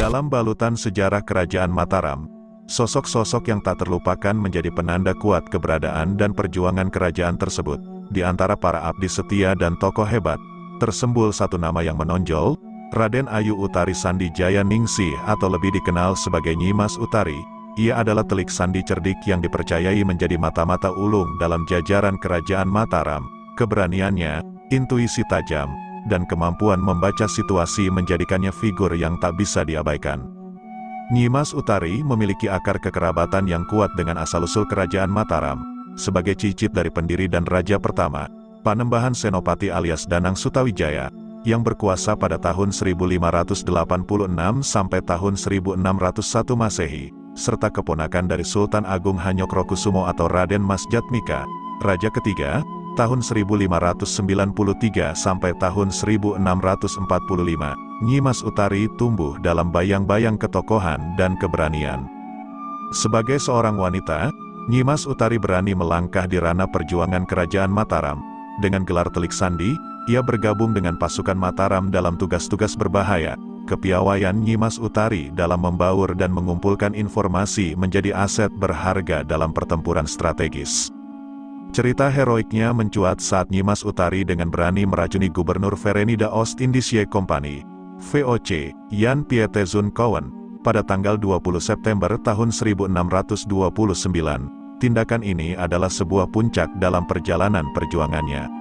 Dalam balutan sejarah Kerajaan Mataram, sosok-sosok yang tak terlupakan menjadi penanda kuat keberadaan dan perjuangan kerajaan tersebut. Di antara para abdi setia dan tokoh hebat, tersembul satu nama yang menonjol, Raden Ayu Utari Sandi Jaya Ningsih atau lebih dikenal sebagai Nyi Mas Utari. Ia adalah telik sandi cerdik yang dipercayai menjadi mata-mata ulung dalam jajaran Kerajaan Mataram. Keberaniannya, intuisi tajam, dan kemampuan membaca situasi menjadikannya figur yang tak bisa diabaikan. Nyi Mas Utari memiliki akar kekerabatan yang kuat dengan asal-usul Kerajaan Mataram. Sebagai cicit dari pendiri dan raja pertama, Panembahan Senopati alias Danang Sutawijaya, yang berkuasa pada tahun 1586 sampai tahun 1601 Masehi, serta keponakan dari Sultan Agung Hanyokrokusumo atau Raden Mas Jatmika, Raja ketiga, tahun 1593 sampai tahun 1645. Nyi Mas Utari tumbuh dalam bayang-bayang ketokohan dan keberanian. Sebagai seorang wanita, Nyi Mas Utari berani melangkah di ranah perjuangan Kerajaan Mataram. Dengan gelar telik sandi, ia bergabung dengan pasukan Mataram dalam tugas-tugas berbahaya. Kepiawaian Nyi Mas Utari dalam membaur dan mengumpulkan informasi menjadi aset berharga dalam pertempuran strategis. Cerita heroiknya mencuat saat Nyi Mas Utari dengan berani meracuni Gubernur Verenida Oost-Indische Company, VOC, Jan Pietezoon Koen, pada tanggal 20 September tahun 1629. Tindakan ini adalah sebuah puncak dalam perjalanan perjuangannya.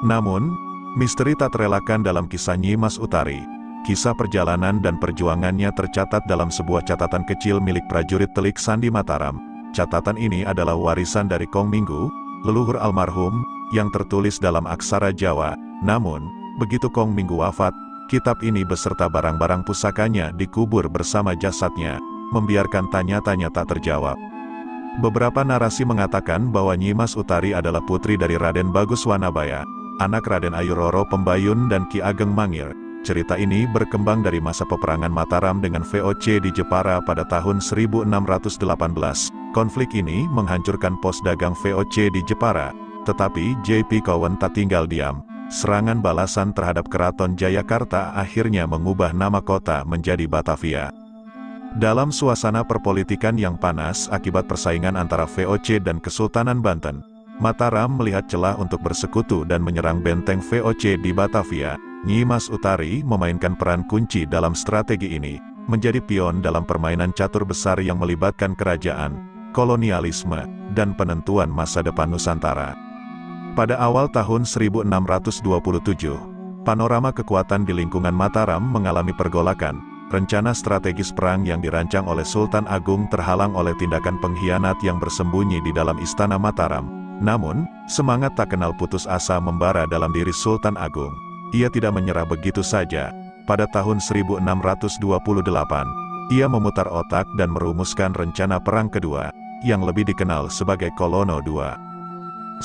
Namun, misteri tak terelakkan dalam kisah Nyi Mas Utari. Kisah perjalanan dan perjuangannya tercatat dalam sebuah catatan kecil milik prajurit telik sandi Mataram. Catatan ini adalah warisan dari Kong Minggu, leluhur almarhum, yang tertulis dalam aksara Jawa. Namun, begitu Kong Minggu wafat, kitab ini beserta barang-barang pusakanya dikubur bersama jasadnya, membiarkan tanya-tanya tak terjawab. Beberapa narasi mengatakan bahwa Nyi Mas Utari adalah putri dari Raden Bagus Wanabaya, anak Raden Ayu Roro Pembayun dan Ki Ageng Mangir. Cerita ini berkembang dari masa peperangan Mataram dengan VOC di Jepara pada tahun 1618. Konflik ini menghancurkan pos dagang VOC di Jepara, tetapi J.P. Koen tak tinggal diam. Serangan balasan terhadap Keraton Jayakarta akhirnya mengubah nama kota menjadi Batavia. Dalam suasana perpolitikan yang panas akibat persaingan antara VOC dan Kesultanan Banten, Mataram melihat celah untuk bersekutu dan menyerang benteng VOC di Batavia. Nyi Mas Utari memainkan peran kunci dalam strategi ini, menjadi pion dalam permainan catur besar yang melibatkan kerajaan, kolonialisme, dan penentuan masa depan Nusantara. Pada awal tahun 1627, panorama kekuatan di lingkungan Mataram mengalami pergolakan. Rencana strategis perang yang dirancang oleh Sultan Agung terhalang oleh tindakan pengkhianat yang bersembunyi di dalam istana Mataram. Namun, semangat tak kenal putus asa membara dalam diri Sultan Agung. Ia tidak menyerah begitu saja. Pada tahun 1628, ia memutar otak dan merumuskan rencana perang kedua, yang lebih dikenal sebagai Kolono II.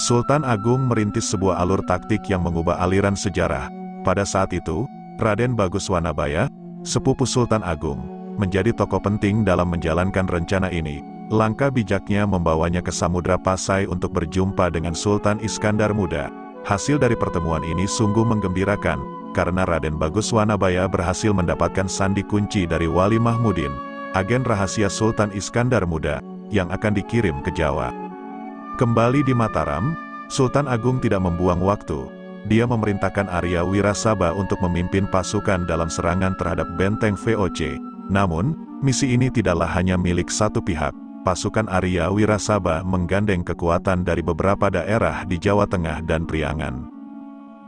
Sultan Agung merintis sebuah alur taktik yang mengubah aliran sejarah. Pada saat itu, Raden Bagus Wanabaya, sepupu Sultan Agung, menjadi tokoh penting dalam menjalankan rencana ini. Langkah bijaknya membawanya ke Samudra Pasai untuk berjumpa dengan Sultan Iskandar Muda. Hasil dari pertemuan ini sungguh menggembirakan, karena Raden Bagus Wanabaya berhasil mendapatkan sandi kunci dari Wali Mahmudin, agen rahasia Sultan Iskandar Muda, yang akan dikirim ke Jawa. Kembali di Mataram, Sultan Agung tidak membuang waktu. Dia memerintahkan Arya Wirasaba untuk memimpin pasukan dalam serangan terhadap benteng VOC. Namun, misi ini tidaklah hanya milik satu pihak. Pasukan Arya Wirasaba menggandeng kekuatan dari beberapa daerah di Jawa Tengah dan Priangan.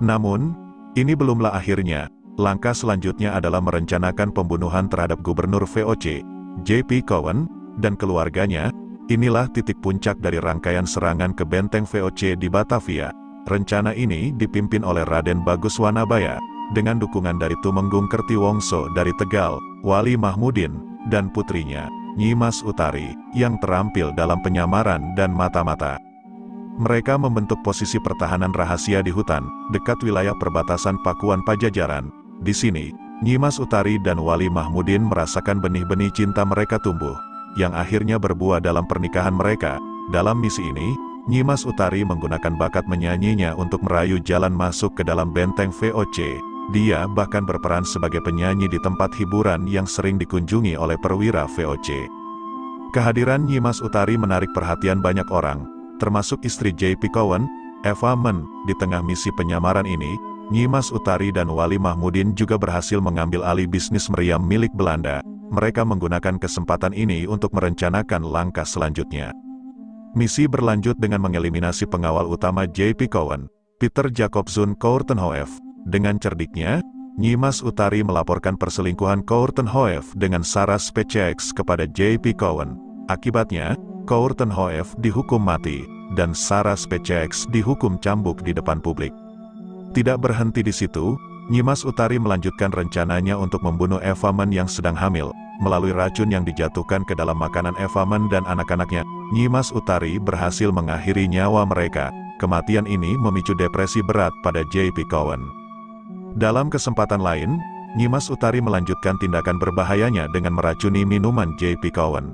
Namun, ini belumlah akhirnya. Langkah selanjutnya adalah merencanakan pembunuhan terhadap Gubernur VOC, J.P. Koen, dan keluarganya. Inilah titik puncak dari rangkaian serangan ke benteng VOC di Batavia. Rencana ini dipimpin oleh Raden Bagus Wanabaya, dengan dukungan dari Tumenggung Kertiwongso dari Tegal, Wali Mahmudin, dan putrinya, Nyi Mas Utari, yang terampil dalam penyamaran dan mata-mata. Mereka membentuk posisi pertahanan rahasia di hutan, dekat wilayah perbatasan Pakuan Pajajaran. Di sini, Nyi Mas Utari dan Wali Mahmudin merasakan benih-benih cinta mereka tumbuh, yang akhirnya berbuah dalam pernikahan mereka. Dalam misi ini, Nyi Mas Utari menggunakan bakat menyanyinya untuk merayu jalan masuk ke dalam benteng VOC. Dia bahkan berperan sebagai penyanyi di tempat hiburan yang sering dikunjungi oleh perwira VOC. Kehadiran Nyimas Utari menarik perhatian banyak orang, termasuk istri JP Cowen, Eva Men. Di tengah misi penyamaran ini, Nyimas Utari dan Wali Mahmudin juga berhasil mengambil alih bisnis meriam milik Belanda. Mereka menggunakan kesempatan ini untuk merencanakan langkah selanjutnya. Misi berlanjut dengan mengeliminasi pengawal utama JP Cowen, Peter Jacobson Courtenhoef. Dengan cerdiknya, Nyimas Utari melaporkan perselingkuhan Courtenhoef dengan Sarah Spechaex kepada JP Cowen. Akibatnya, Courtenhoef dihukum mati, dan Sarah Spechaex dihukum cambuk di depan publik. Tidak berhenti di situ, Nyimas Utari melanjutkan rencananya untuk membunuh Eva Men yang sedang hamil. Melalui racun yang dijatuhkan ke dalam makanan Eva Men dan anak-anaknya, Nyimas Utari berhasil mengakhiri nyawa mereka. Kematian ini memicu depresi berat pada JP Cowen. Dalam kesempatan lain, Nyimas Utari melanjutkan tindakan berbahayanya dengan meracuni minuman JP Cowen.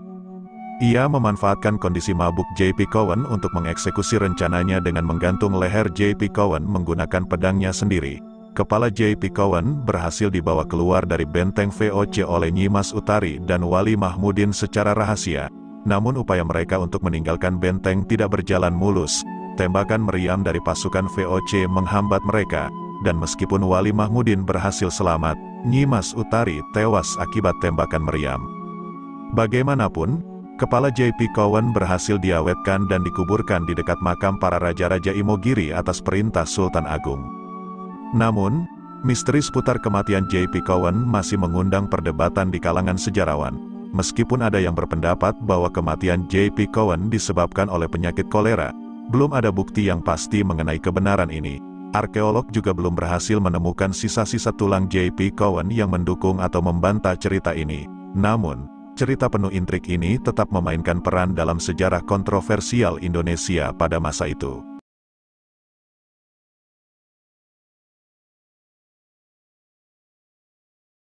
Ia memanfaatkan kondisi mabuk JP Cowen untuk mengeksekusi rencananya dengan menggantung leher JP Cowen menggunakan pedangnya sendiri. Kepala JP Cowen berhasil dibawa keluar dari benteng VOC oleh Nyimas Utari dan Wali Mahmudin secara rahasia. Namun upaya mereka untuk meninggalkan benteng tidak berjalan mulus. Tembakan meriam dari pasukan VOC menghambat mereka. Dan meskipun Wali Mahmudin berhasil selamat, Nyimas Utari tewas akibat tembakan meriam. Bagaimanapun, kepala JP Cowen berhasil diawetkan dan dikuburkan di dekat makam para raja-raja Imogiri atas perintah Sultan Agung. Namun, misteri seputar kematian JP Cowen masih mengundang perdebatan di kalangan sejarawan. Meskipun ada yang berpendapat bahwa kematian JP Cowen disebabkan oleh penyakit kolera, belum ada bukti yang pasti mengenai kebenaran ini. Arkeolog juga belum berhasil menemukan sisa-sisa tulang JP Cowen yang mendukung atau membantah cerita ini. Namun, cerita penuh intrik ini tetap memainkan peran dalam sejarah kontroversial Indonesia pada masa itu.